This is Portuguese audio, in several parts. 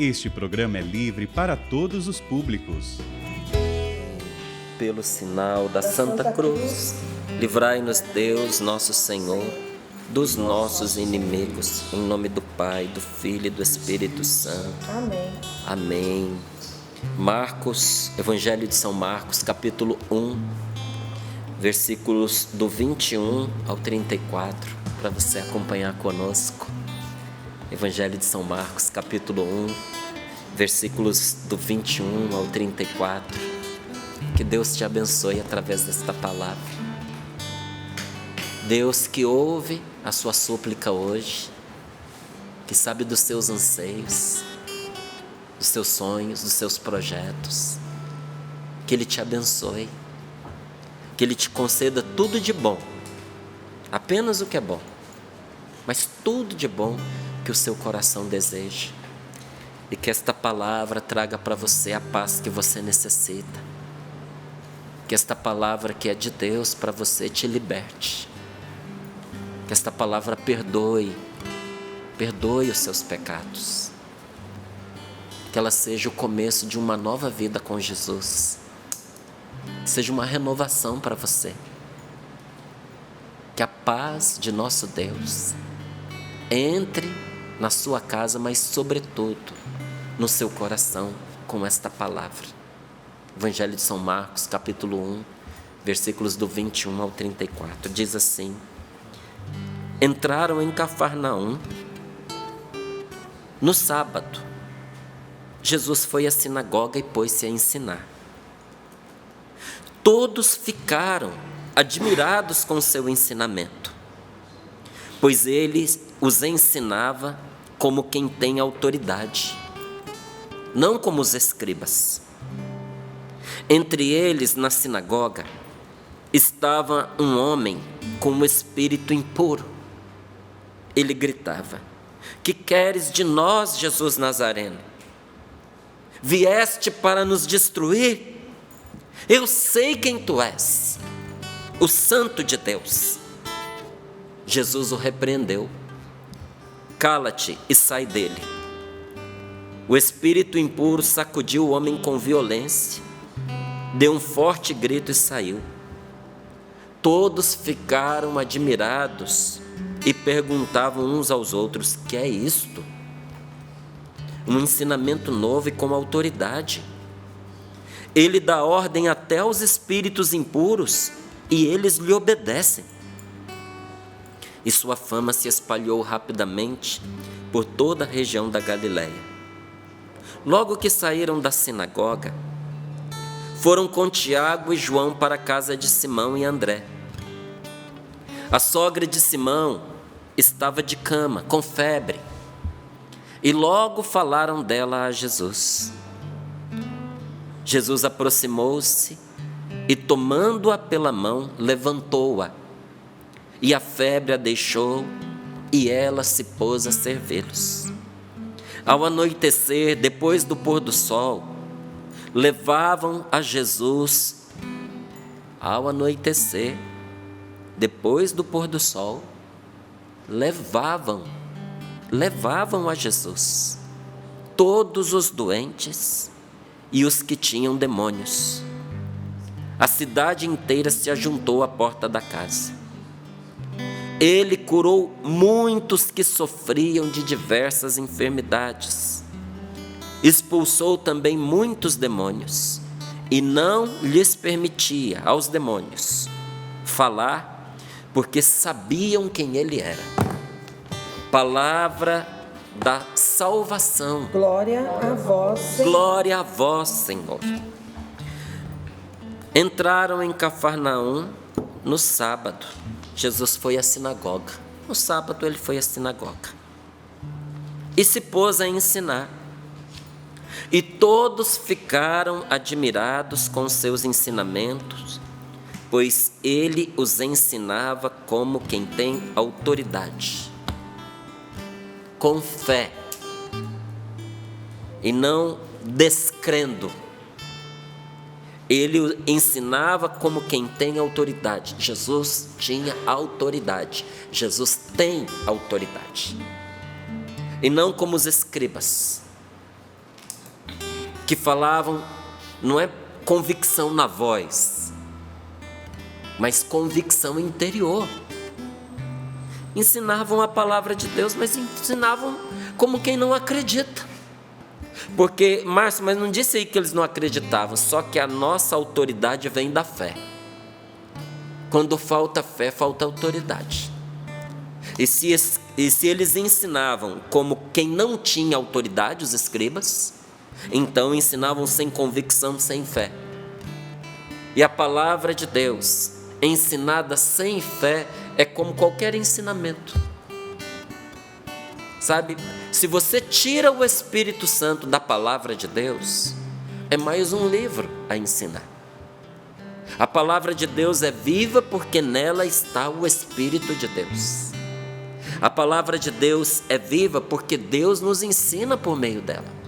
Este programa é livre para todos os públicos. Pelo sinal da Santa Cruz, livrai-nos Deus, nosso Senhor, dos nossos inimigos, em nome do Pai, do Filho e do Espírito Santo. Amém. Amém. Marcos, Evangelho de São Marcos, capítulo 1, versículos do 21 ao 34, para você acompanhar conosco. Evangelho de São Marcos, capítulo 1, versículos do 21 ao 34. Que Deus te abençoe através desta palavra. Deus que ouve a sua súplica hoje, que sabe dos seus anseios, dos seus sonhos, dos seus projetos, que Ele te abençoe, que Ele te conceda tudo de bom, apenas o que é bom, mas tudo de bom que o seu coração deseja, e que esta palavra traga para você a paz que você necessita, que esta palavra que é de Deus para você te liberte, que esta palavra perdoe os seus pecados, que ela seja o começo de uma nova vida com Jesus, seja uma renovação para você, que a paz de nosso Deus entre na sua casa, mas sobretudo no seu coração com esta palavra. Evangelho de São Marcos, capítulo 1, versículos do 21 ao 34, diz assim: Entraram em Cafarnaum. No sábado, Jesus foi à sinagoga e pôs-se a ensinar. Todos ficaram admirados com seu ensinamento, pois ele os ensinava como quem tem autoridade, não como os escribas. Entre eles, na sinagoga, estava um homem com um espírito impuro. Ele gritava: Que queres de nós, Jesus Nazareno? Vieste para nos destruir? Eu sei quem tu és, o Santo de Deus. Jesus o repreendeu: Cala-te e sai dele. O espírito impuro sacudiu o homem com violência, deu um forte grito e saiu. Todos ficaram admirados e perguntavam uns aos outros: Que é isto? Um ensinamento novo e com autoridade. Ele dá ordem até aos espíritos impuros e eles lhe obedecem. E sua fama se espalhou rapidamente por toda a região da Galileia. Logo que saíram da sinagoga, foram com Tiago e João para a casa de Simão e André. A sogra de Simão estava de cama, com febre, e logo falaram dela a Jesus. Jesus aproximou-se e, tomando-a pela mão, levantou-a. E a febre a deixou, e ela se pôs a servi-los. Ao anoitecer, depois do pôr do sol, levavam a Jesus. Ao anoitecer, depois do pôr do sol, levavam a Jesus todos os doentes e os que tinham demônios. A cidade inteira se ajuntou à porta da casa. Ele curou muitos que sofriam de diversas enfermidades. Expulsou também muitos demônios e não lhes permitia aos demônios falar, porque sabiam quem ele era. Palavra da salvação. Glória a vós, Senhor. Glória a vós, Senhor. Entraram em Cafarnaum no sábado. Jesus foi à sinagoga. No sábado ele foi à sinagoga e se pôs a ensinar. E todos ficaram admirados com seus ensinamentos, pois ele os ensinava como quem tem autoridade, com fé e não descrendo. Ele ensinava como quem tem autoridade. Jesus tinha autoridade. Jesus tem autoridade. E não como os escribas, que falavam, não é convicção na voz, mas convicção interior. Ensinavam a palavra de Deus, mas ensinavam como quem não acredita. Porque, Márcio, mas não disse aí que eles não acreditavam, só que a nossa autoridade vem da fé. Quando falta fé, falta autoridade. E se eles ensinavam como quem não tinha autoridade, os escribas, então ensinavam sem convicção, sem fé. E a palavra de Deus, ensinada sem fé, é como qualquer ensinamento. Sabe, se você tira o Espírito Santo da palavra de Deus, é mais um livro a ensinar. A palavra de Deus é viva porque nela está o Espírito de Deus. A palavra de Deus é viva porque Deus nos ensina por meio dela.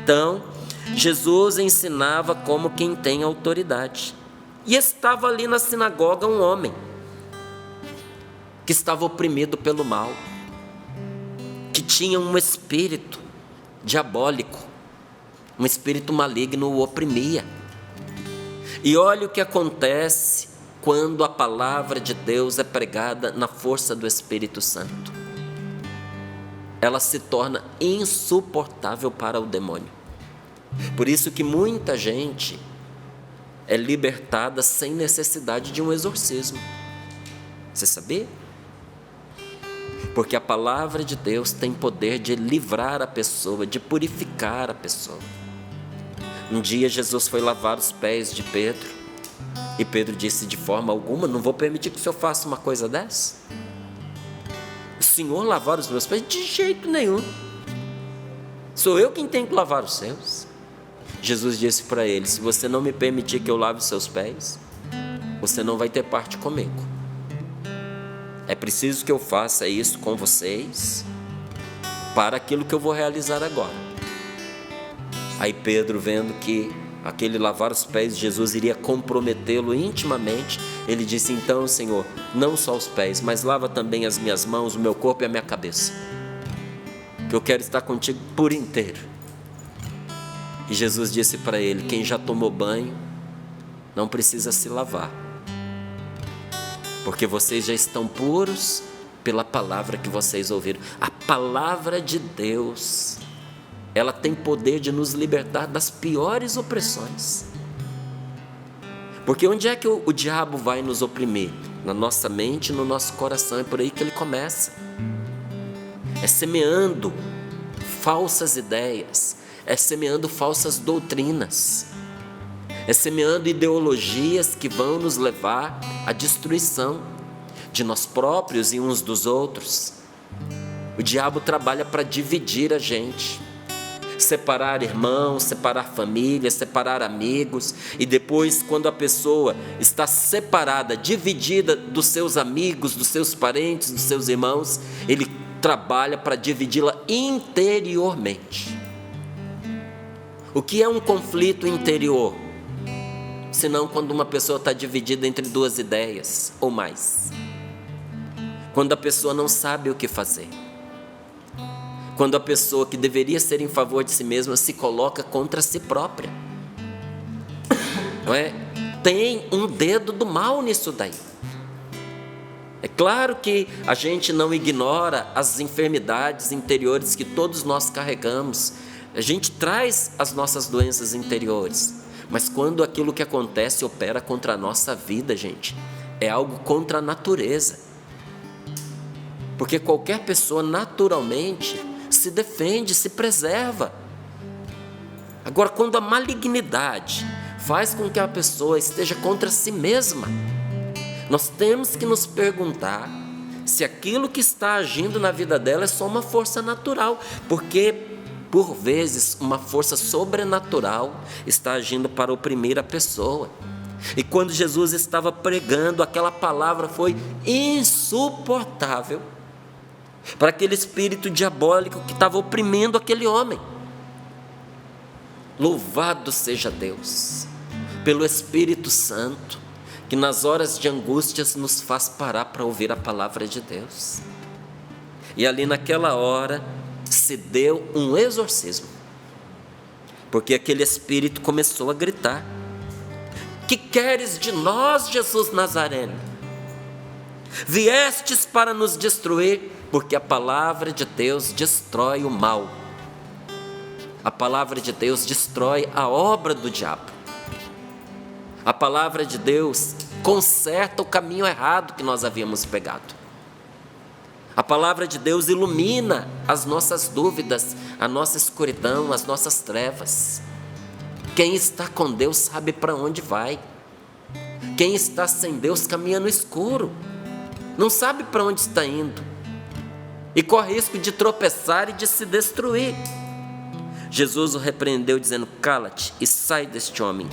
Então, Jesus ensinava como quem tem autoridade. E estava ali na sinagoga um homem que estava oprimido pelo mal, que tinha um espírito diabólico, um espírito maligno o oprimia. E olha o que acontece quando a palavra de Deus é pregada na força do Espírito Santo. Ela se torna insuportável para o demônio. Por isso que muita gente é libertada sem necessidade de um exorcismo. Você sabia? Porque a palavra de Deus tem poder de livrar a pessoa, de purificar a pessoa. Um dia Jesus foi lavar os pés de Pedro, e Pedro disse: de forma alguma, não vou permitir que o senhor faça uma coisa dessa. O senhor lavar os meus pés? De jeito nenhum. Sou eu quem tenho que lavar os seus. Jesus disse para ele: se você não me permitir que eu lave os seus pés, você não vai ter parte comigo. É preciso que eu faça isso com vocês para aquilo que eu vou realizar agora. Aí Pedro, vendo que aquele lavar os pés de Jesus iria comprometê-lo intimamente, ele disse: então, Senhor, não só os pés, mas lava também as minhas mãos, o meu corpo e a minha cabeça, que eu quero estar contigo por inteiro. E Jesus disse para ele: quem já tomou banho não precisa se lavar, porque vocês já estão puros pela palavra que vocês ouviram. A palavra de Deus, ela tem poder de nos libertar das piores opressões. Porque onde é que o diabo vai nos oprimir? Na nossa mente, no nosso coração. É por aí que ele começa. É semeando falsas ideias, é semeando falsas doutrinas, é semeando ideologias que vão nos levar à destruição de nós próprios e uns dos outros. O diabo trabalha para dividir a gente, separar irmãos, separar família, separar amigos, e depois, quando a pessoa está separada, dividida dos seus amigos, dos seus parentes, dos seus irmãos, ele trabalha para dividi-la interiormente. O que é um conflito interior? Senão quando uma pessoa está dividida entre duas ideias ou mais. Quando a pessoa não sabe o que fazer. Quando a pessoa que deveria ser em favor de si mesma se coloca contra si própria. Não é? Tem um dedo do mal nisso daí. É claro que a gente não ignora as enfermidades interiores que todos nós carregamos. A gente traz as nossas doenças interiores. Mas quando aquilo que acontece opera contra a nossa vida, gente, é algo contra a natureza. Porque qualquer pessoa naturalmente se defende, se preserva. Agora, quando a malignidade faz com que a pessoa esteja contra si mesma, nós temos que nos perguntar se aquilo que está agindo na vida dela é só uma força natural, porque, por vezes, uma força sobrenatural está agindo para oprimir a pessoa. E quando Jesus estava pregando, aquela palavra foi insuportável para aquele espírito diabólico que estava oprimindo aquele homem. Louvado seja Deus pelo Espírito Santo, que nas horas de angústias nos faz parar para ouvir a palavra de Deus. E ali naquela hora se deu um exorcismo. porque aquele espírito começou a gritar: que queres de nós, Jesus Nazareno? Viestes para nos destruir, porque a palavra de Deus destrói o mal. A palavra de Deus destrói a obra do diabo. A palavra de Deus conserta o caminho errado que nós havíamos pegado. A palavra de Deus ilumina as nossas dúvidas, a nossa escuridão, as nossas trevas. Quem está com Deus sabe para onde vai. Quem está sem Deus caminha no escuro, não sabe para onde está indo e corre risco de tropeçar e de se destruir. Jesus o repreendeu dizendo: cala-te e sai deste homem.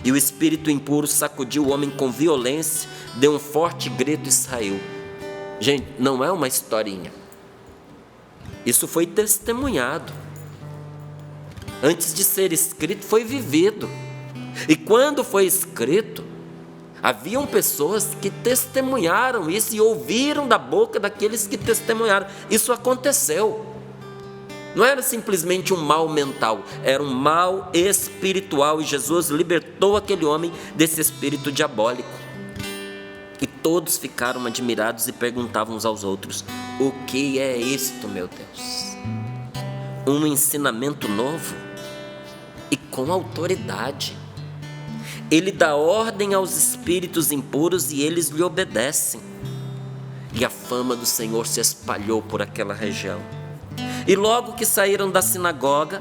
E o espírito impuro sacudiu o homem com violência, deu um forte grito e saiu. Gente, não é uma historinha. Isso foi testemunhado. Antes de ser escrito, foi vivido. E quando foi escrito, haviam pessoas que testemunharam isso e ouviram da boca daqueles que testemunharam. Isso aconteceu. Não era simplesmente um mal mental, era um mal espiritual, e Jesus libertou aquele homem desse espírito diabólico. E todos ficaram admirados e perguntavam uns aos outros: o que é isto, meu Deus? Um ensinamento novo e com autoridade. Ele dá ordem aos espíritos impuros e eles lhe obedecem. E a fama do Senhor se espalhou por aquela região. E logo que saíram da sinagoga,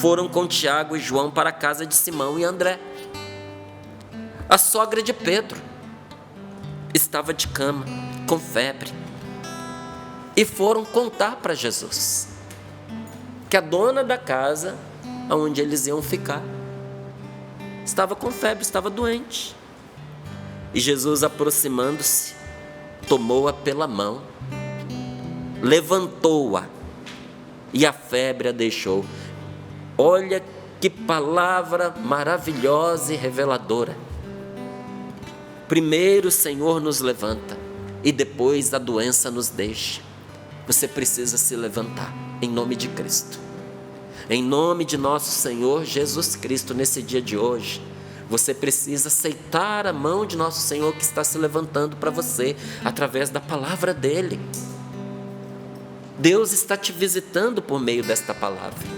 foram com Tiago e João para a casa de Simão e André. A sogra de Pedro estava de cama, com febre, e foram contar para Jesus que a dona da casa onde eles iam ficar estava com febre, estava doente. E Jesus, aproximando-se, tomou-a pela mão, levantou-a, e a febre a deixou. Olha que palavra maravilhosa e reveladora. Primeiro o Senhor nos levanta e depois a doença nos deixa. Você precisa se levantar em nome de Cristo. Em nome de nosso Senhor Jesus Cristo, nesse dia de hoje, você precisa aceitar a mão de nosso Senhor que está se levantando para você através da palavra dele. Deus está te visitando por meio desta palavra.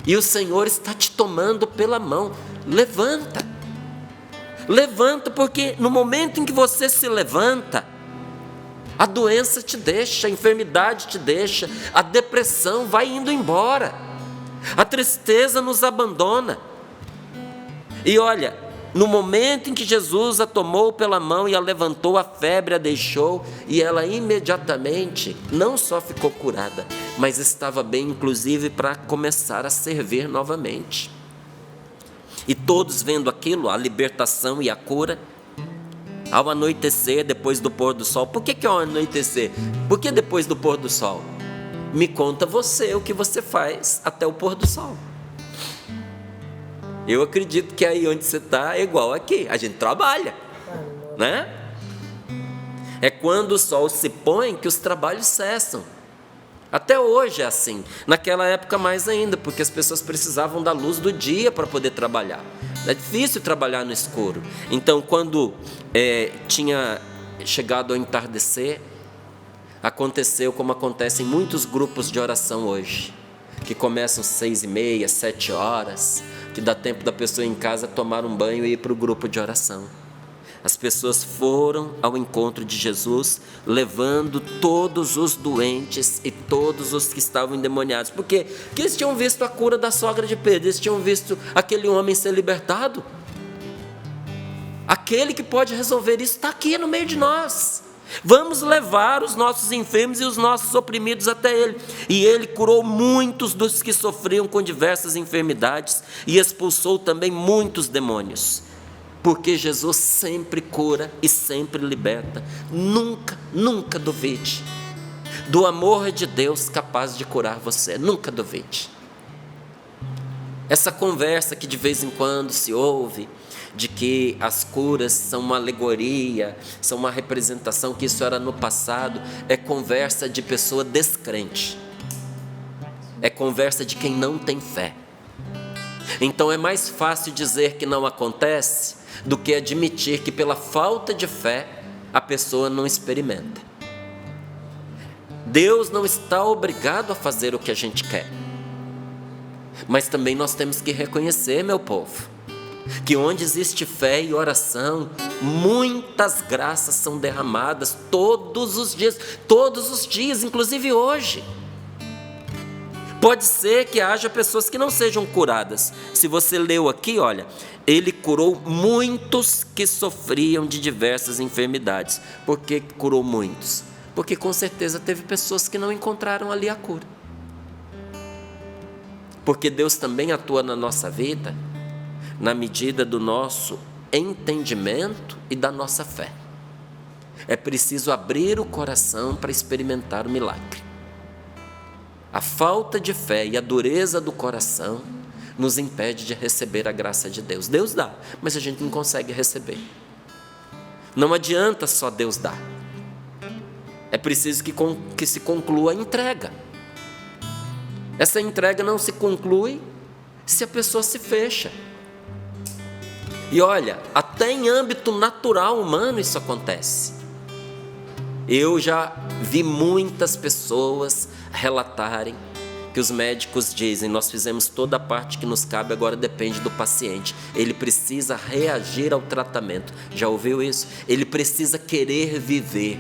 E o Senhor está te tomando pela mão. Levanta. Levanta, porque no momento em que você se levanta, a doença te deixa, a enfermidade te deixa, a depressão vai indo embora, a tristeza nos abandona. E olha, no momento em que Jesus a tomou pela mão e a levantou, a febre a deixou, e ela imediatamente não só ficou curada, mas estava bem, inclusive, para começar a servir novamente. E todos vendo aquilo, a libertação e a cura, ao anoitecer, depois do pôr do sol. Por que ao anoitecer? Por que depois do pôr do sol? Me conta você o que você faz até o pôr do sol. Eu acredito que aí onde você está é igual aqui, a gente trabalha, né? É quando o sol se põe que os trabalhos cessam. Até hoje é assim, naquela época mais ainda, porque as pessoas precisavam da luz do dia para poder trabalhar. É difícil trabalhar no escuro. Então, quando tinha chegado ao entardecer, aconteceu como acontece em muitos grupos de oração hoje, que começam 6h30, 7 horas, que dá tempo da pessoa em casa tomar um banho e ir para o grupo de oração. As pessoas foram ao encontro de Jesus, levando todos os doentes e todos os que estavam endemoniados. Porque eles tinham visto a cura da sogra de Pedro, eles tinham visto aquele homem ser libertado. Aquele que pode resolver isso está aqui no meio de nós. Vamos levar os nossos enfermos e os nossos oprimidos até Ele. E Ele curou muitos dos que sofriam com diversas enfermidades e expulsou também muitos demônios. Porque Jesus sempre cura e sempre liberta. Nunca, nunca duvide do amor de Deus capaz de curar você. Nunca duvide. Essa conversa que de vez em quando se ouve, de que as curas são uma alegoria, são uma representação, que isso era no passado, é conversa de pessoa descrente. É conversa de quem não tem fé. Então é mais fácil dizer que não acontece do que admitir que pela falta de fé a pessoa não experimenta. Deus não está obrigado a fazer o que a gente quer. Mas também nós temos que reconhecer, meu povo, que onde existe fé e oração, muitas graças são derramadas todos os dias, inclusive hoje. Pode ser que haja pessoas que não sejam curadas. Se você leu aqui, olha, ele curou muitos que sofriam de diversas enfermidades. Por que curou muitos? Porque com certeza teve pessoas que não encontraram ali a cura. Porque Deus também atua na nossa vida na medida do nosso entendimento e da nossa fé. É preciso abrir o coração para experimentar o milagre. A falta de fé e a dureza do coração nos impede de receber a graça de Deus. Deus dá, mas a gente não consegue receber. Não adianta só Deus dar. É preciso que se conclua a entrega. Essa entrega não se conclui se a pessoa se fecha. E olha, até em âmbito natural humano isso acontece. Eu já vi muitas pessoas relatarem que os médicos dizem: nós fizemos toda a parte que nos cabe, agora depende do paciente. Ele precisa reagir ao tratamento. Já ouviu isso? Ele precisa querer viver.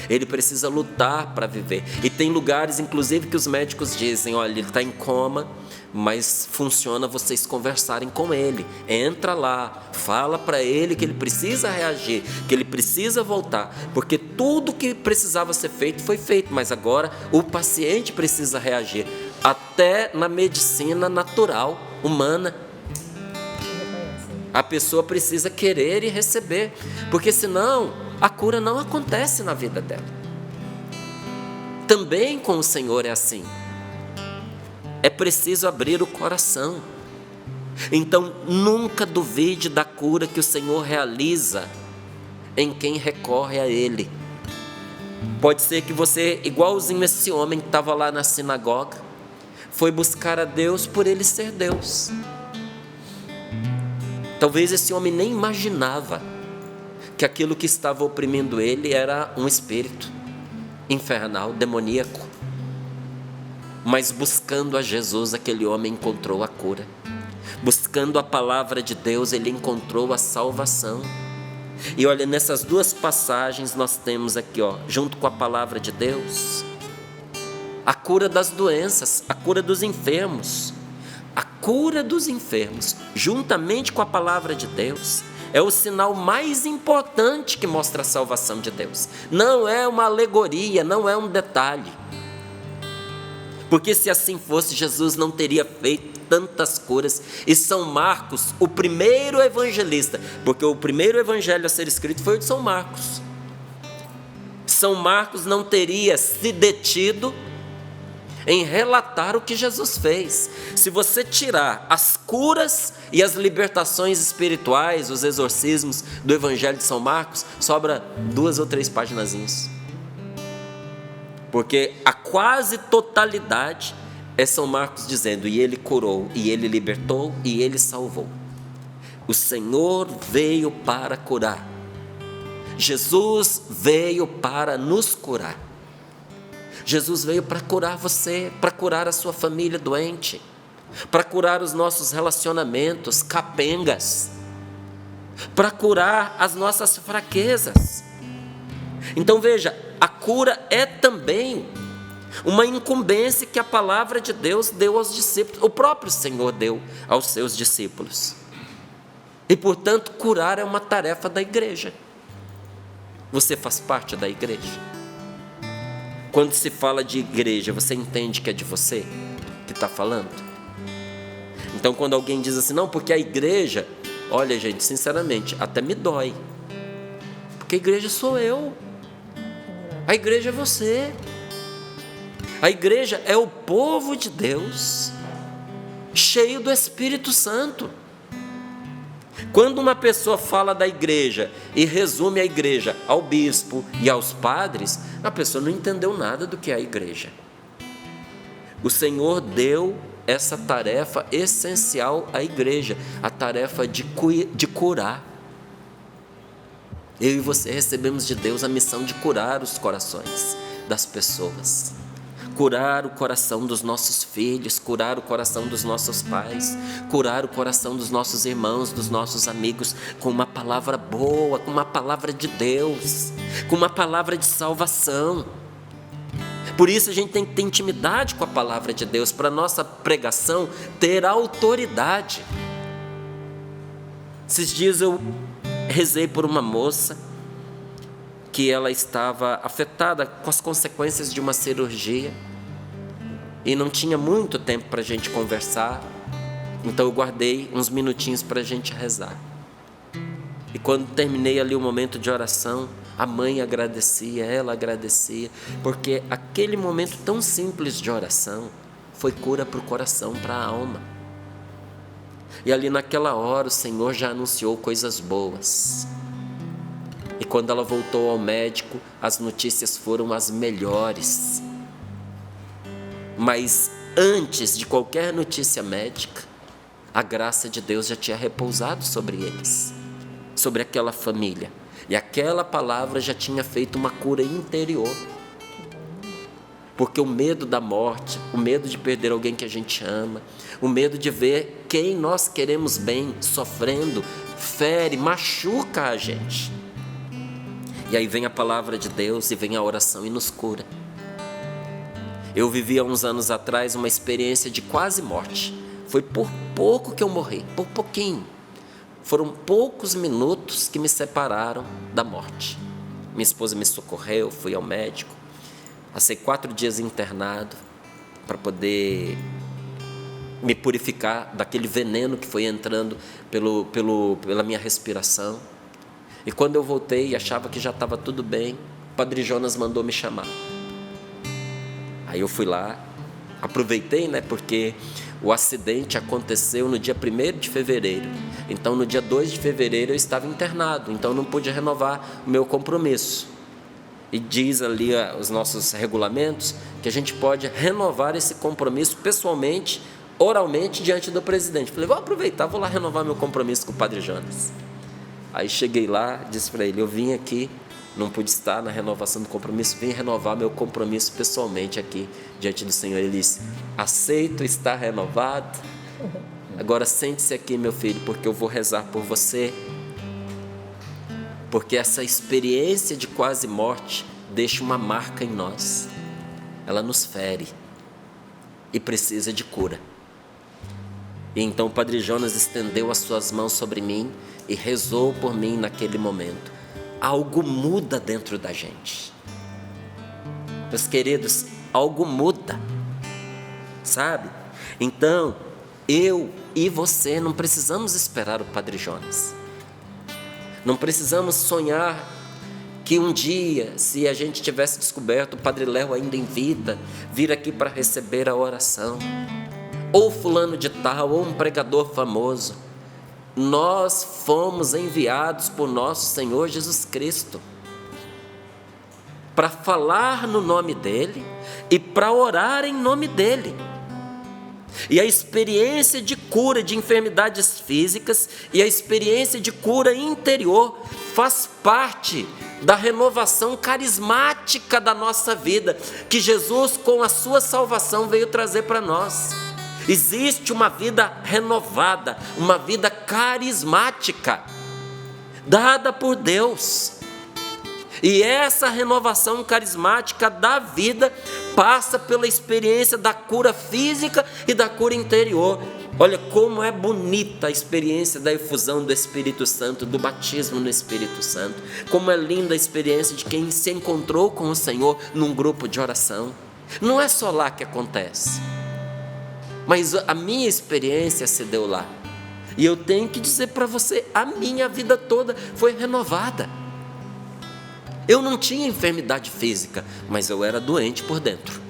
Ele precisa lutar para viver. E tem lugares, inclusive, que os médicos dizem: olha, ele está em coma, mas funciona vocês conversarem com ele. Entra lá, fala para ele que ele precisa reagir, que ele precisa voltar, porque tudo que precisava ser feito foi feito, mas agora o paciente precisa reagir. Até na medicina natural, humana, a pessoa precisa querer e receber, porque senão a cura não acontece na vida dela. Também com o Senhor é assim. É preciso abrir o coração. Então, nunca duvide da cura que o Senhor realiza em quem recorre a Ele. Pode ser que você, igualzinho esse homem que estava lá na sinagoga, foi buscar a Deus por Ele ser Deus. Talvez esse homem nem imaginava que aquilo que estava oprimindo ele era um espírito infernal, demoníaco. Mas buscando a Jesus, aquele homem encontrou a cura. Buscando a palavra de Deus, ele encontrou a salvação. E olha, nessas duas passagens nós temos aqui, junto com a palavra de Deus, a cura das doenças, a cura dos enfermos. A cura dos enfermos, juntamente com a palavra de Deus, é o sinal mais importante que mostra a salvação de Deus. Não é uma alegoria, não é um detalhe. Porque se assim fosse, Jesus não teria feito tantas curas. E São Marcos, o primeiro evangelista, porque o primeiro evangelho a ser escrito foi o de São Marcos. São Marcos não teria se detido em relatar o que Jesus fez. Se você tirar as curas e as libertações espirituais, os exorcismos do evangelho de São Marcos, sobra 2 ou 3 paginazinhas. Porque a quase totalidade é São Marcos dizendo: e ele curou, e ele libertou, e ele salvou. O Senhor veio para curar. Jesus veio para nos curar. Jesus veio para curar você, para curar a sua família doente, para curar os nossos relacionamentos capengas, para curar as nossas fraquezas. Então veja, a cura é também uma incumbência que a palavra de Deus deu aos discípulos, o próprio Senhor deu aos seus discípulos. E portanto, curar é uma tarefa da igreja. Você faz parte da igreja? Quando se fala de igreja, você entende que é de você que está falando? Então quando alguém diz assim: não, porque a igreja, olha gente, sinceramente, até me dói. Porque a igreja sou eu. A igreja é você. A igreja é o povo de Deus, cheio do Espírito Santo. Quando uma pessoa fala da igreja e resume a igreja ao bispo e aos padres, a pessoa não entendeu nada do que é a igreja. O Senhor deu essa tarefa essencial à igreja, a tarefa de curar. Eu e você recebemos de Deus a missão de curar os corações das pessoas, curar o coração dos nossos filhos, curar o coração dos nossos pais, curar o coração dos nossos irmãos, dos nossos amigos, com uma palavra boa, com uma palavra de Deus, com uma palavra de salvação. Por isso a gente tem que ter intimidade com a palavra de Deus, para a nossa pregação ter autoridade. Esses dias eu rezei por uma moça que ela estava afetada com as consequências de uma cirurgia e não tinha muito tempo para a gente conversar, então eu guardei uns minutinhos para a gente rezar. E quando terminei ali o momento de oração, a mãe agradecia, ela agradecia, porque aquele momento tão simples de oração foi cura para o coração, para a alma. E ali naquela hora o Senhor já anunciou coisas boas. E quando ela voltou ao médico, as notícias foram as melhores. Mas antes de qualquer notícia médica, a graça de Deus já tinha repousado sobre eles, sobre aquela família. E aquela palavra já tinha feito uma cura interior. Porque o medo da morte, o medo de perder alguém que a gente ama, o medo de ver quem nós queremos bem sofrendo, fere, machuca a gente. E aí vem a palavra de Deus e vem a oração e nos cura. Eu vivi há uns anos atrás uma experiência de quase morte. Foi por pouco que eu morri, por pouquinho. Foram poucos minutos que me separaram da morte. Minha esposa me socorreu, fui ao médico. Passei 4 dias internado para poder me purificar daquele veneno que foi entrando pela minha respiração. E quando eu voltei e achava que já estava tudo bem, o Padre Jonas mandou me chamar. Aí eu fui lá, aproveitei, porque o acidente aconteceu no dia 1º de fevereiro. Então no dia 2 de fevereiro eu estava internado, então não pude renovar o meu compromisso. E diz ali os nossos regulamentos que a gente pode renovar esse compromisso pessoalmente, oralmente, diante do presidente. Falei, vou aproveitar, vou lá renovar meu compromisso com o Padre Jonas. Aí cheguei lá, disse para ele, eu vim aqui, não pude estar na renovação do compromisso, vim renovar meu compromisso pessoalmente aqui, diante do Senhor. Ele disse, aceito, está renovado, agora sente-se aqui, meu filho, porque eu vou rezar por você, porque essa experiência de quase morte deixa uma marca em nós, ela nos fere e precisa de cura. E então o Padre Jonas estendeu as suas mãos sobre mim e rezou por mim naquele momento. Algo muda dentro da gente. Meus queridos, algo muda, sabe? Então, eu e você não precisamos esperar o Padre Jonas. Não precisamos sonhar que um dia, se a gente tivesse descoberto o Padre Léo ainda em vida, vir aqui para receber a oração. Ou fulano de tal, ou um pregador famoso. Nós fomos enviados por nosso Senhor Jesus Cristo para falar no nome dEle e para orar em nome dEle. E a experiência de cura de enfermidades físicas e a experiência de cura interior faz parte da renovação carismática da nossa vida, que Jesus, com a sua salvação, veio trazer para nós. Existe uma vida renovada, uma vida carismática, dada por Deus. E essa renovação carismática da vida passa pela experiência da cura física e da cura interior. Olha como é bonita a experiência da efusão do Espírito Santo, do batismo no Espírito Santo. Como é linda a experiência de quem se encontrou com o Senhor num grupo de oração. Não é só lá que acontece. Mas a minha experiência se deu lá. E eu tenho que dizer para você, a minha vida toda foi renovada. Eu não tinha enfermidade física, mas eu era doente por dentro.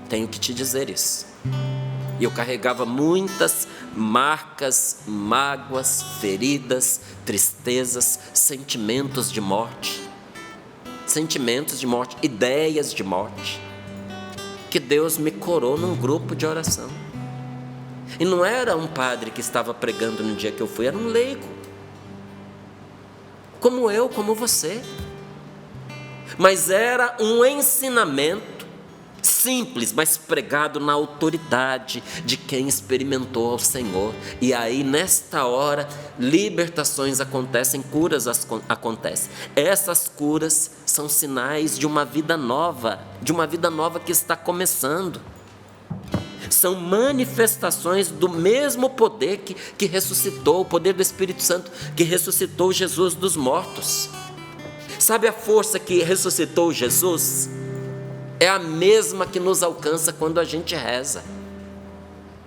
Tenho que te dizer isso. E eu carregava muitas marcas, mágoas, feridas, tristezas, sentimentos de morte. Sentimentos de morte, ideias de morte. Que Deus me curou num grupo de oração. E não era um padre que estava pregando no dia que eu fui, era um leigo. Como eu, como você. Mas era um ensinamento simples, mas pregado na autoridade de quem experimentou ao Senhor. E aí, nesta hora, libertações acontecem, curas acontecem. Essas curas são sinais de uma vida nova que está começando. São manifestações do mesmo poder que ressuscitou, o poder do Espírito Santo que ressuscitou Jesus dos mortos. Sabe a força que ressuscitou Jesus? É a mesma que nos alcança quando a gente reza.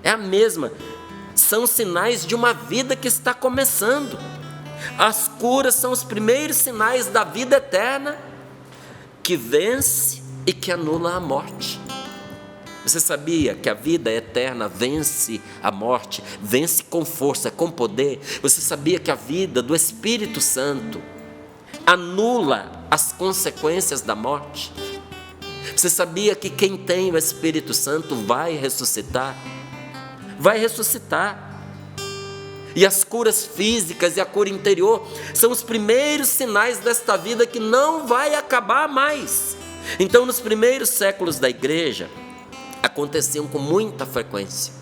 É a mesma. São sinais de uma vida que está começando. As curas são os primeiros sinais da vida eterna que vence e que anula a morte. Você sabia que a vida eterna vence a morte, vence com força, com poder? Você sabia que a vida do Espírito Santo anula as consequências da morte? Você sabia que quem tem o Espírito Santo vai ressuscitar? Vai ressuscitar. E as curas físicas e a cura interior são os primeiros sinais desta vida que não vai acabar mais. Então, nos primeiros séculos da igreja, aconteciam com muita frequência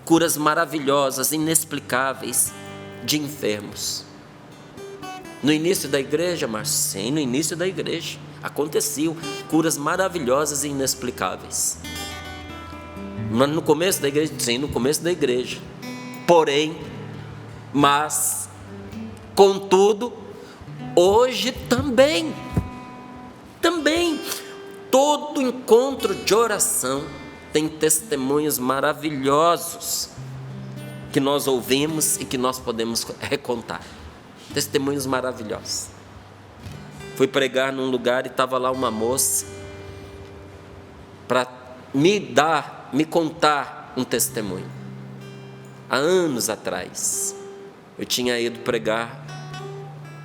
curas maravilhosas, inexplicáveis de enfermos. No início da igreja, Márcio, sim, no início da igreja aconteciam curas maravilhosas e inexplicáveis. Mas no começo da igreja, sim, no começo da igreja. Porém, mas, contudo, hoje também, todo encontro de oração tem testemunhos maravilhosos que nós ouvimos e que nós podemos recontar. Testemunhos maravilhosos. Fui pregar num lugar e estava lá uma moça para me contar um testemunho. Há anos atrás, eu tinha ido pregar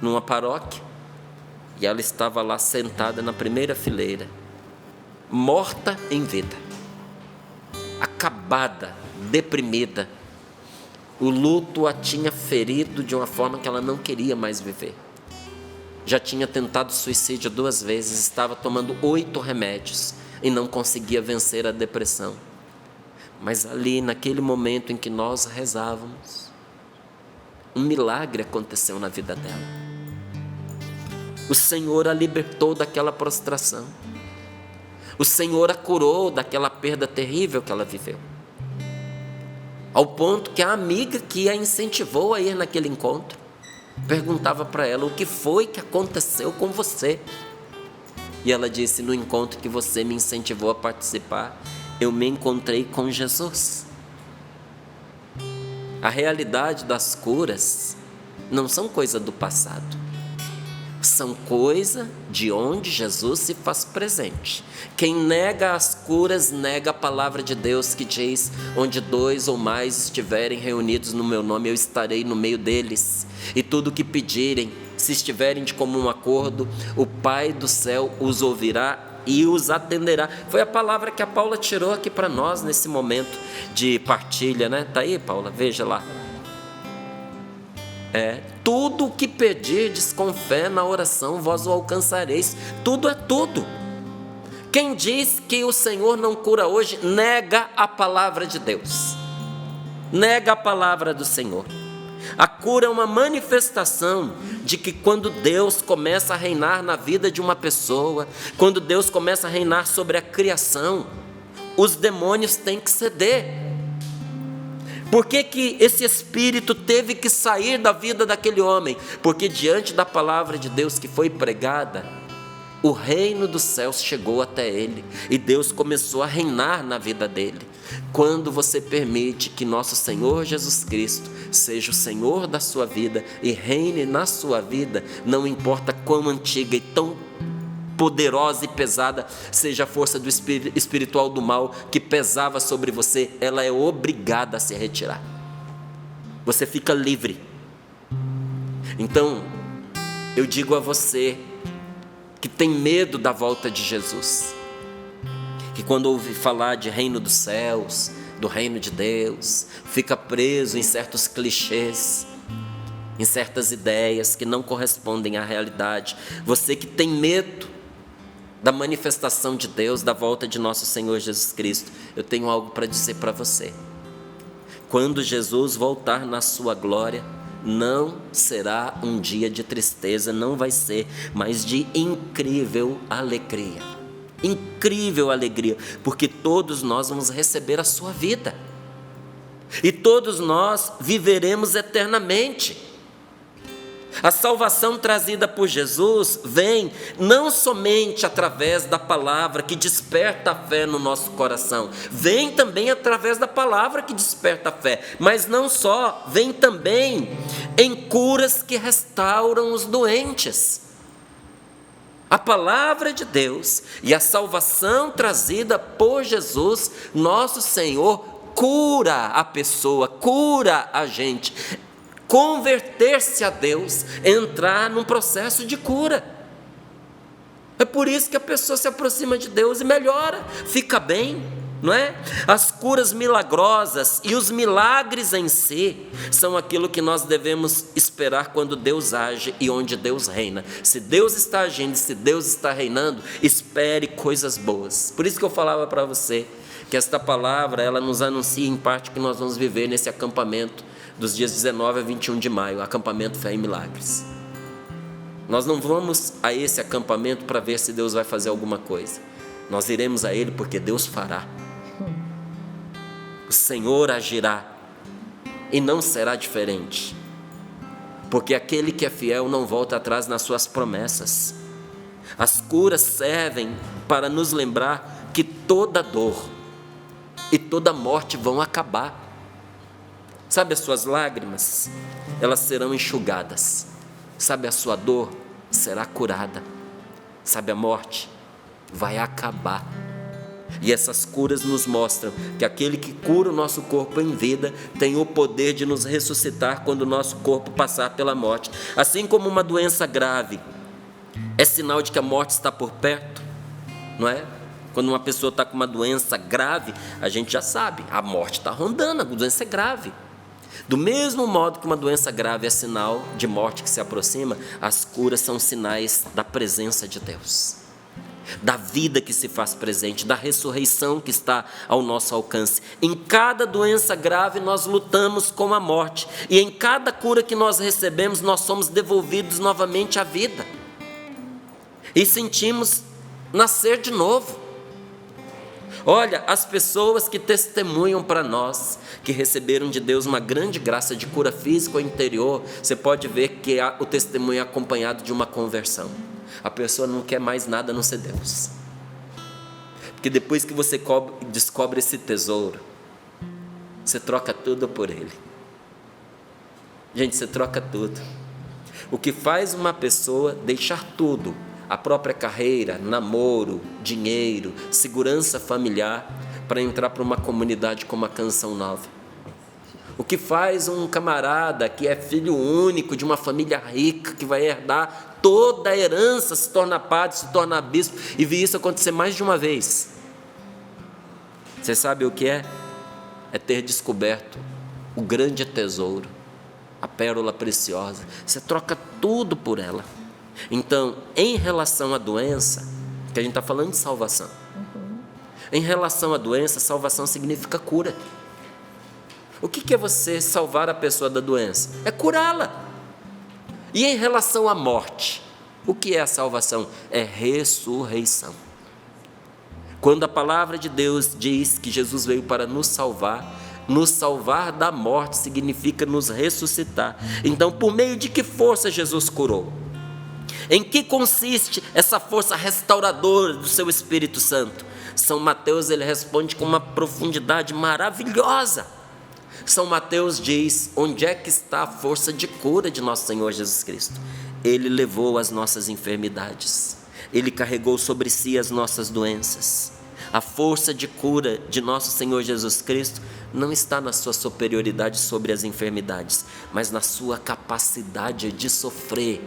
numa paróquia e ela estava lá sentada na primeira fileira, morta em vida, acabada, deprimida. O luto a tinha ferido de uma forma que ela não queria mais viver. Já tinha tentado suicídio 2 vezes, estava tomando 8 remédios e não conseguia vencer a depressão. Mas ali, naquele momento em que nós rezávamos, um milagre aconteceu na vida dela. O Senhor a libertou daquela prostração. O Senhor a curou daquela perda terrível que ela viveu. Ao ponto que a amiga que a incentivou a ir naquele encontro perguntava para ela: o que foi que aconteceu com você? E ela disse: no encontro que você me incentivou a participar, eu me encontrei com Jesus. A realidade das curas não são coisa do passado, são coisa de onde Jesus se faz presente. Quem nega as curas, nega a palavra de Deus que diz: onde 2 ou mais estiverem reunidos no meu nome, eu estarei no meio deles. E tudo o que pedirem, se estiverem de comum acordo, o Pai do céu os ouvirá e os atenderá. Foi a palavra que a Paula tirou aqui para nós nesse momento de partilha, né? Está aí, Paula? Veja lá. Tudo o que pedirdes com fé na oração, vós o alcançareis. Tudo é tudo. Quem diz que o Senhor não cura hoje, nega a palavra de Deus, nega a palavra do Senhor. A cura é uma manifestação de que quando Deus começa a reinar na vida de uma pessoa, quando Deus começa a reinar sobre a criação, os demônios têm que ceder. Por que esse espírito teve que sair da vida daquele homem? Porque diante da palavra de Deus que foi pregada, o reino dos céus chegou até ele e Deus começou a reinar na vida dele. Quando você permite que nosso Senhor Jesus Cristo seja o Senhor da sua vida e reine na sua vida, não importa quão antiga e tão poderosa e pesada seja a força do espiritual do mal que pesava sobre você, ela é obrigada a se retirar. Você fica livre. Então, eu digo a você que tem medo da volta de Jesus, que quando ouve falar de reino dos céus, do reino de Deus, fica preso em certos clichês, em certas ideias que não correspondem à realidade. Você que tem medo da manifestação de Deus, da volta de nosso Senhor Jesus Cristo, eu tenho algo para dizer para você. Quando Jesus voltar na sua glória, não será um dia de tristeza, não vai ser, mas de incrível alegria. Incrível alegria, porque todos nós vamos receber a sua vida, e todos nós viveremos eternamente. A salvação trazida por Jesus vem não somente através da palavra que desperta a fé no nosso coração, vem também através da palavra que desperta a fé, mas não só, vem também em curas que restauram os doentes. A palavra de Deus e a salvação trazida por Jesus, nosso Senhor, cura a pessoa, cura a gente. Converter-se a Deus, entrar num processo de cura. É por isso que a pessoa se aproxima de Deus e melhora, fica bem, não é? As curas milagrosas e os milagres em si são aquilo que nós devemos esperar quando Deus age e onde Deus reina. Se Deus está agindo, se Deus está reinando, espere coisas boas. Por isso que eu falava para você que esta palavra, ela nos anuncia em parte que nós vamos viver nesse acampamento dos dias 19 a 21 de maio, acampamento Fé e Milagres. Nós não vamos a esse acampamento para ver se Deus vai fazer alguma coisa. Nós iremos a ele porque Deus fará. O Senhor agirá e não será diferente. Porque aquele que é fiel não volta atrás nas suas promessas. As curas servem para nos lembrar que toda dor e toda morte vão acabar. Sabe, as suas lágrimas, elas serão enxugadas. Sabe, a sua dor será curada. Sabe, a morte vai acabar. E essas curas nos mostram que aquele que cura o nosso corpo em vida tem o poder de nos ressuscitar quando o nosso corpo passar pela morte. Assim como uma doença grave é sinal de que a morte está por perto, não é? Quando uma pessoa está com uma doença grave, a gente já sabe, a morte está rondando, a doença é grave. Do mesmo modo que uma doença grave é sinal de morte que se aproxima, as curas são sinais da presença de Deus, da vida que se faz presente, da ressurreição que está ao nosso alcance. Em cada doença grave nós lutamos com a morte, e em cada cura que nós recebemos nós somos devolvidos novamente à vida e sentimos nascer de novo. Olha, as pessoas que testemunham para nós, que receberam de Deus uma grande graça de cura física ou interior, você pode ver que o testemunho é acompanhado de uma conversão. A pessoa não quer mais nada a não ser Deus. Porque depois que você descobre esse tesouro, você troca tudo por ele. Gente, você troca tudo. O que faz uma pessoa deixar tudo, a própria carreira, namoro, dinheiro, segurança familiar, para entrar para uma comunidade como a Canção Nova? O que faz um camarada que é filho único de uma família rica, que vai herdar toda a herança, se torna padre, se torna bispo, e vi isso acontecer mais de uma vez? Você sabe o que é? É ter descoberto o grande tesouro, a pérola preciosa. Você troca tudo por ela. Então, em relação à doença, que a gente está falando de salvação, em relação à doença, salvação significa cura. O que é você salvar a pessoa da doença? É curá-la. E em relação à morte, o que é a salvação? É ressurreição. Quando a palavra de Deus diz que Jesus veio para nos salvar da morte significa nos ressuscitar. Então, por meio de que força Jesus curou? Em que consiste essa força restauradora do seu Espírito Santo? São Mateus, ele responde com uma profundidade maravilhosa. São Mateus diz: onde é que está a força de cura de nosso Senhor Jesus Cristo? Ele levou as nossas enfermidades, ele carregou sobre si as nossas doenças. A força de cura de nosso Senhor Jesus Cristo não está na sua superioridade sobre as enfermidades, mas na sua capacidade de sofrer.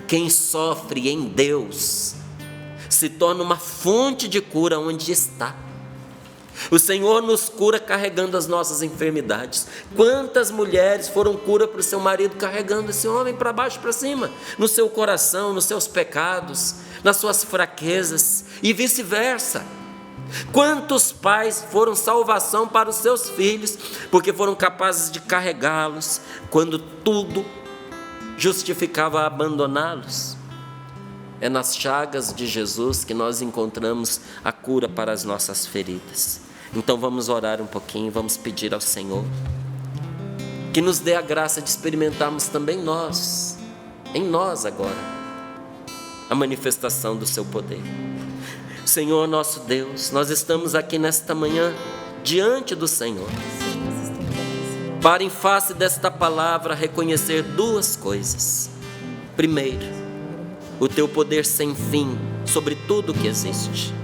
Quem sofre em Deus se torna uma fonte de cura onde está. O Senhor nos cura carregando as nossas enfermidades. Quantas mulheres foram cura para o seu marido carregando esse homem para baixo, para cima, no seu coração, nos seus pecados, nas suas fraquezas e vice-versa. Quantos pais foram salvação para os seus filhos, porque foram capazes de carregá-los, quando tudo justificava abandoná-los. É nas chagas de Jesus que nós encontramos a cura para as nossas feridas. Então vamos orar um pouquinho, vamos pedir ao Senhor que nos dê a graça de experimentarmos também nós, em nós agora, a manifestação do seu poder. Senhor nosso Deus, nós estamos aqui nesta manhã diante do Senhor, para em face desta palavra reconhecer duas coisas. Primeiro, o teu poder sem fim sobre tudo que existe.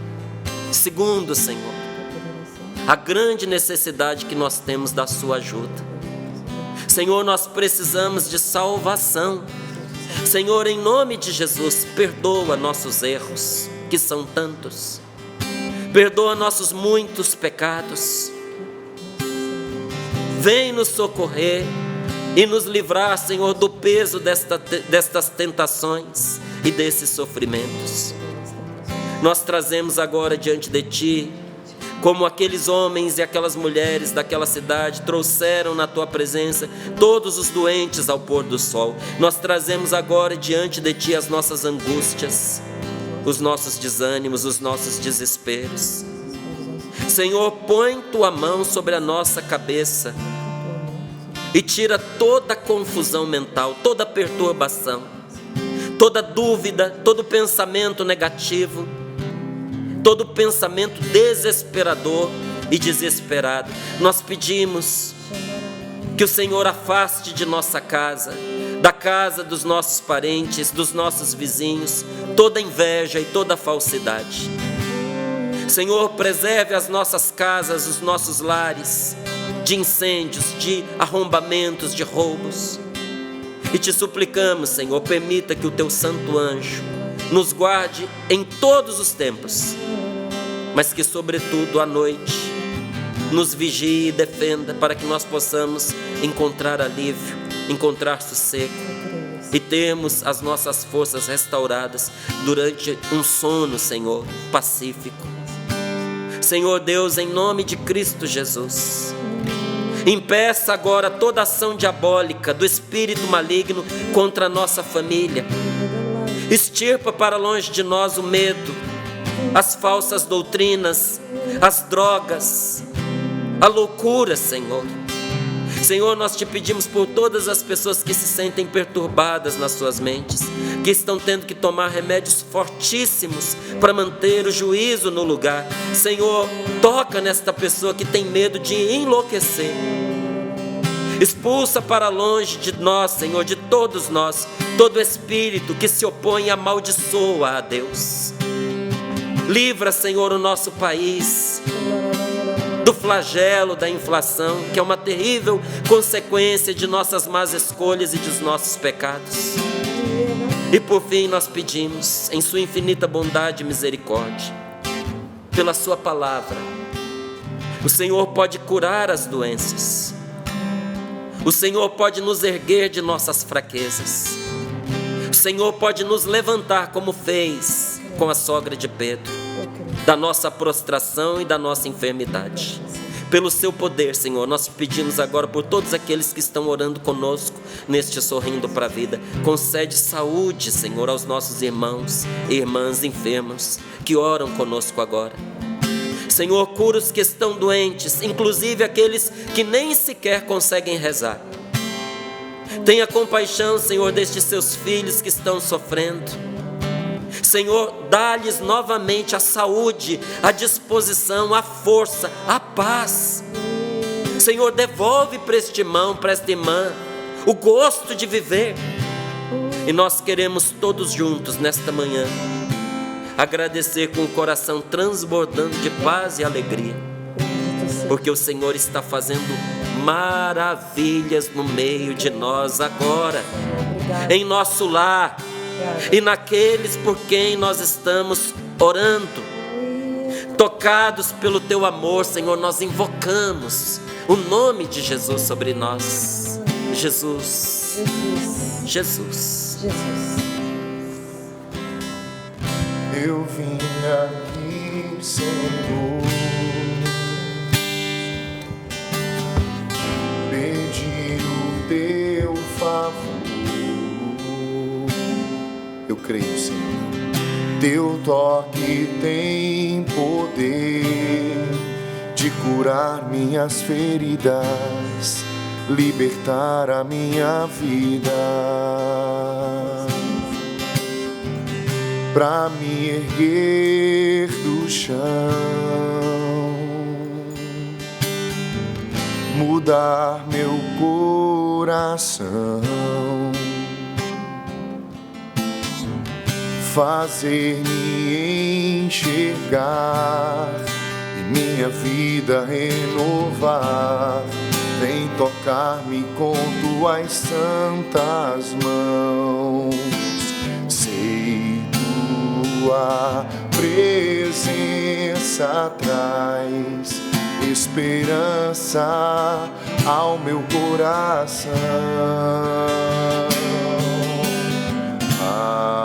Segundo, Senhor, a grande necessidade que nós temos da sua ajuda. Senhor, nós precisamos de salvação. Senhor, em nome de Jesus, perdoa nossos erros, que são tantos. Perdoa nossos muitos pecados. Vem nos socorrer e nos livrar, Senhor, do peso destas tentações e desses sofrimentos. Nós trazemos agora diante de Ti, como aqueles homens e aquelas mulheres daquela cidade trouxeram na Tua presença todos os doentes ao pôr do sol. Nós trazemos agora diante de Ti as nossas angústias, os nossos desânimos, os nossos desesperos. Senhor, põe Tua mão sobre a nossa cabeça e tira toda a confusão mental, toda a perturbação, toda dúvida, todo pensamento negativo, todo pensamento desesperador e desesperado. Nós pedimos que o Senhor afaste de nossa casa, da casa dos nossos parentes, dos nossos vizinhos, toda inveja e toda falsidade. Senhor, preserve as nossas casas, os nossos lares, de incêndios, de arrombamentos, de roubos. E te suplicamos, Senhor, permita que o Teu santo anjo nos guarde em todos os tempos, mas que, sobretudo, à noite, nos vigie e defenda, para que nós possamos encontrar alívio, encontrar sossego e termos as nossas forças restauradas durante um sono, Senhor, pacífico. Senhor Deus, em nome de Cristo Jesus, impeça agora toda ação diabólica do espírito maligno contra a nossa família. Extirpa para longe de nós o medo, as falsas doutrinas, as drogas, a loucura, Senhor. Senhor, nós te pedimos por todas as pessoas que se sentem perturbadas nas suas mentes, que estão tendo que tomar remédios fortíssimos para manter o juízo no lugar. Senhor, toca nesta pessoa que tem medo de enlouquecer. Expulsa para longe de nós, Senhor, de todos nós, todo espírito que se opõe e amaldiçoa a Deus. Livra, Senhor, o nosso país do flagelo da inflação, que é uma terrível consequência de nossas más escolhas e dos nossos pecados. E por fim nós pedimos, em sua infinita bondade e misericórdia, pela sua palavra, o Senhor pode curar as doenças, o Senhor pode nos erguer de nossas fraquezas, o Senhor pode nos levantar como fez com a sogra de Pedro, da nossa prostração e da nossa enfermidade. Pelo seu poder, Senhor, nós te pedimos agora por todos aqueles que estão orando conosco neste Sorrindo para a Vida. Concede saúde, Senhor, aos nossos irmãos e irmãs enfermos que oram conosco agora. Senhor, cura os que estão doentes, inclusive aqueles que nem sequer conseguem rezar. Tenha compaixão, Senhor, destes seus filhos que estão sofrendo. Senhor, dá-lhes novamente a saúde, a disposição, a força, a paz. Senhor, devolve para este irmão, para esta irmã, o gosto de viver. E nós queremos todos juntos nesta manhã agradecer com o coração transbordando de paz e alegria, porque o Senhor está fazendo maravilhas no meio de nós agora, em nosso lar e naqueles por quem nós estamos orando. Tocados pelo teu amor, Senhor, nós invocamos o nome de Jesus sobre nós. Jesus, Jesus, Jesus. Jesus. Eu vim aqui, Senhor, pedir o teu favor. Eu creio, Senhor, teu toque tem poder de curar minhas feridas, libertar a minha vida, pra me erguer do chão, mudar meu coração, fazer-me enxergar e minha vida renovar. Vem tocar-me com tuas santas mãos. Sei tua presença traz esperança ao meu coração.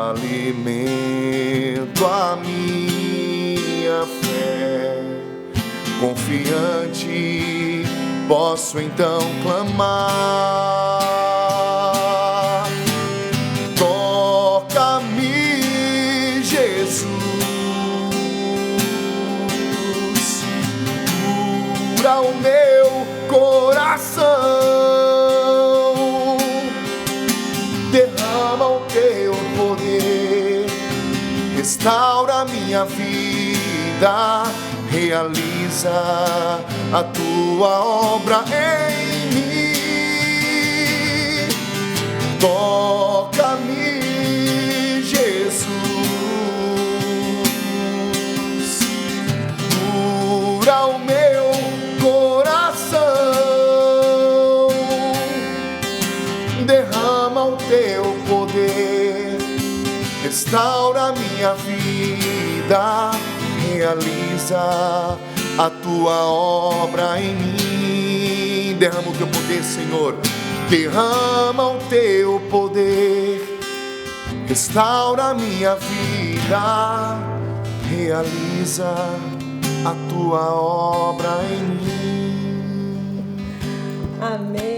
Alimento a minha fé, confiante posso então clamar. Toca-me, Jesus, cura o meu coração, derrama o teu poder, restaura minha vida, realiza a tua obra em mim. Toca-me, Jesus, cura o meu coração, derrama o teu poder, restaura minha vida, realiza a tua obra em mim. Derrama o teu poder, Senhor, derrama o teu poder, restaura a minha vida, realiza a tua obra em mim. Amém.